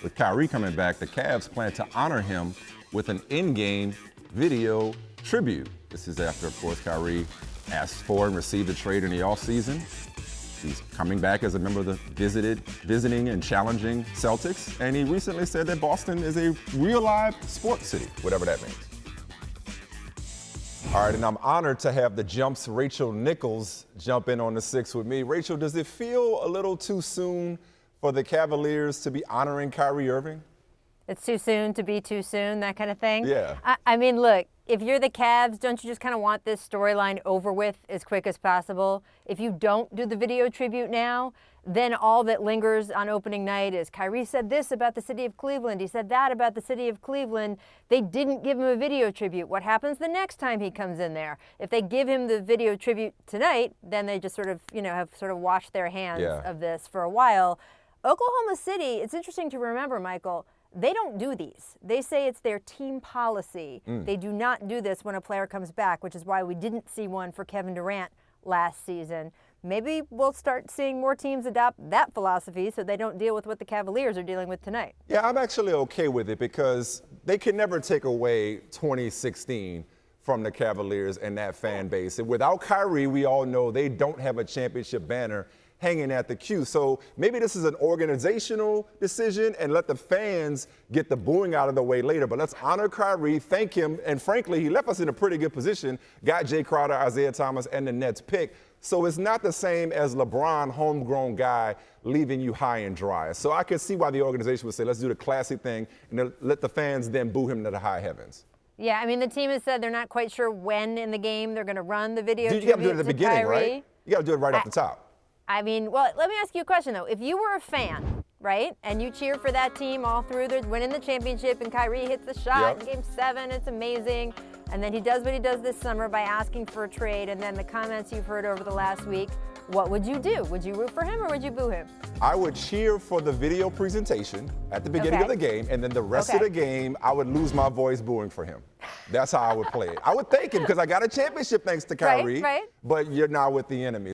With Kyrie coming back, the Cavs plan to honor him with an in-game video tribute. This is after, of course, Kyrie asked for and received a trade in the offseason. He's coming back as a member of the visiting and challenging Celtics, and he recently said that Boston is a real live sports city, whatever that means. All right, and I'm honored to have the Jump's Rachel Nichols jump in on the six with me. Rachel, does it feel a little too soon for the Cavaliers to be honoring Kyrie Irving? It's too soon to be too soon, that kind of thing? Yeah. I mean, look, if you're the Cavs, don't you just kind of want this storyline over with as quick as possible? If you don't do the video tribute now, then all that lingers on opening night is Kyrie said this about the city of Cleveland. He said that about the city of Cleveland. They didn't give him a video tribute. What happens the next time he comes in there? If they give him the video tribute tonight, then they just sort of, have sort of washed their hands of this for a while. Oklahoma City, it's interesting to remember, Michael, they don't do these. They say it's their team policy. They do not do this when a player comes back, which is why we didn't see one for Kevin Durant last season. Maybe we'll start seeing more teams adopt that philosophy so they don't deal with what the Cavaliers are dealing with tonight. Yeah, I'm actually okay with it because they can never take away 2016 from the Cavaliers and that fan base. And without Kyrie, we all know they don't have a championship banner hanging at the queue. So maybe this is an organizational decision and let the fans get the booing out of the way later. But let's honor Kyrie, thank him, and frankly, he left us in a pretty good position, got Jay Crowder, Isaiah Thomas, and the Nets pick. So it's not the same as LeBron, homegrown guy, leaving you high and dry. So I could see why the organization would say, let's do the classic thing and then let the fans then boo him to the high heavens. Yeah, I mean, the team has said they're not quite sure when in the game they're going to run the video tribute You got to do it at the beginning, Kyrie. right? You got to do it right off the top. I mean, well, let me ask you a question, though. If you were a fan, right, and you cheer for that team all through, they're winning the championship, and Kyrie hits the shot in Game 7, it's amazing, and then he does what he does this summer by asking for a trade, and then the comments you've heard over the last week, what would you do? Would you root for him or would you boo him? I would cheer for the video presentation at the beginning of the game, and then the rest of the game, I would lose my voice booing for him. That's how I would play it. I would thank him because I got a championship thanks to Kyrie, but you're not with the enemy.